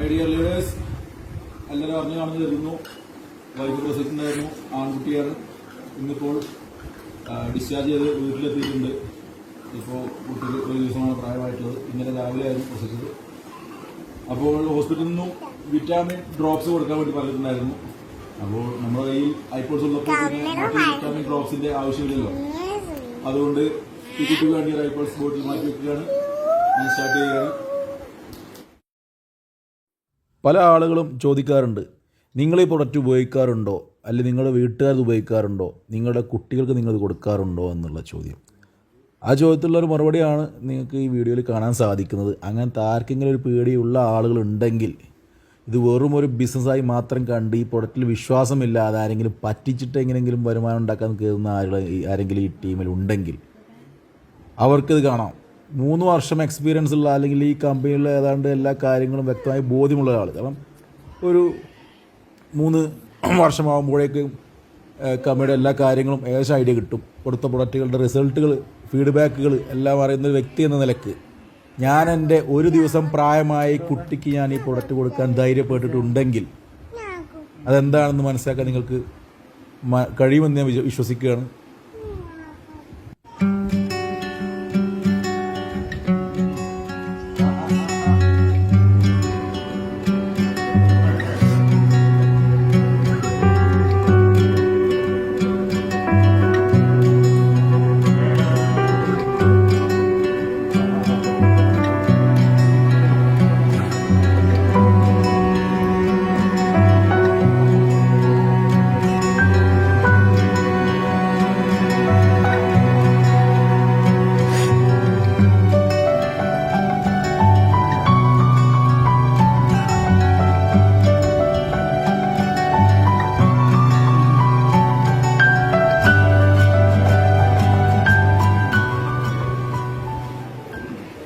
Dear leaders, എല്ലാവരും അറിഞ്ഞു കാണുന്നു കരുതുന്നു. വൈഫ് പ്രസവിച്ചിട്ടുണ്ടായിരുന്നു, ആൺകുട്ടിയാണ്. ഇന്നിപ്പോൾ ഡിസ്ചാർജ് ചെയ്ത് വീട്ടിലെത്തിയിട്ടുണ്ട്. ഇപ്പോൾ കുട്ടിക്ക് ഒരു ദിവസമാണ് പ്രായമായിട്ടുള്ളത്. ഇന്നലെ രാവിലെയായിരുന്നു പ്രസവിച്ചത്. അപ്പോൾ ഹോസ്പിറ്റലിൽ നിന്നും വിറ്റാമിൻ ഡ്രോപ്സ് കൊടുക്കാൻ വേണ്ടി പറഞ്ഞിട്ടുണ്ടായിരുന്നു. അപ്പോൾ നമ്മുടെ കയ്യിൽ ഐപോഡ്സ് ഉള്ളപ്പോൾ മറ്റു വിറ്റാമിൻ ഡ്രോപ്സിന്റെ ആവശ്യമില്ലല്ലോ. അതുകൊണ്ട് കുട്ടിക്ക് വേണ്ടി ഒരു ഐപോഡ്സ് ബോട്ടിൽ മാറ്റി വെക്കുകയാണ്. ഞാൻ സ്റ്റാർട്ട് ചെയ്യുകയാണ്. പല ആളുകളും ചോദിക്കാറുണ്ട്, നിങ്ങൾ ഈ പ്രൊഡക്റ്റ് ഉപയോഗിക്കാറുണ്ടോ, അല്ലെങ്കിൽ നിങ്ങളുടെ വീട്ടുകാർ ഉപയോഗിക്കാറുണ്ടോ, നിങ്ങളുടെ കുട്ടികൾക്ക് നിങ്ങളിത് കൊടുക്കാറുണ്ടോ എന്നുള്ള ചോദ്യം. ആ ചോദ്യത്തിലുള്ളൊരു മറുപടിയാണ് നിങ്ങൾക്ക് ഈ വീഡിയോയിൽ കാണാൻ സാധിക്കുന്നത്. അങ്ങനത്തെ ആർക്കെങ്കിലും ഒരു പേടിയുള്ള ആളുകളുണ്ടെങ്കിൽ, ഇത് വെറും ഒരു ബിസിനസ്സായി മാത്രം കണ്ട് ഈ പ്രൊഡക്റ്റിൽ വിശ്വാസമില്ലാതെ ആരെങ്കിലും പറ്റിച്ചിട്ട് എങ്ങനെയെങ്കിലും വരുമാനം ഉണ്ടാക്കാൻ കയറുന്ന ആരെങ്കിലും ഈ ടീമിൽ ഉണ്ടെങ്കിൽ അവർക്കിത് കാണാം. 3 വർഷം എക്സ്പീരിയൻസ് ഉള്ള, അല്ലെങ്കിൽ ഈ കമ്പനിയിലെ ഏതാണ്ട് എല്ലാ കാര്യങ്ങളും വ്യക്തമായി ബോധ്യമുള്ള ആൾ. കാരണം ഒരു 3 വർഷമാകുമ്പോഴേക്കും കമ്പനിയുടെ എല്ലാ കാര്യങ്ങളും ഏകദേശം ഐഡിയ കിട്ടും. കൊടുത്ത പ്രൊഡക്റ്റുകളുടെ റിസൾട്ടുകൾ, ഫീഡ്ബാക്കുകൾ എല്ലാം അറിയുന്ന വ്യക്തി എന്ന നിലക്ക് ഞാൻ എൻ്റെ ഒരു ദിവസം പ്രായമായ കുട്ടിക്ക് ഞാൻ ഈ പ്രൊഡക്റ്റ് കൊടുക്കാൻ ധൈര്യപ്പെട്ടിട്ടുണ്ടെങ്കിൽ അതെന്താണെന്ന് മനസ്സിലാക്കാൻ നിങ്ങൾക്ക് കഴിയുമെന്ന് ഞാൻ വിശ്വസിക്കുകയാണ്.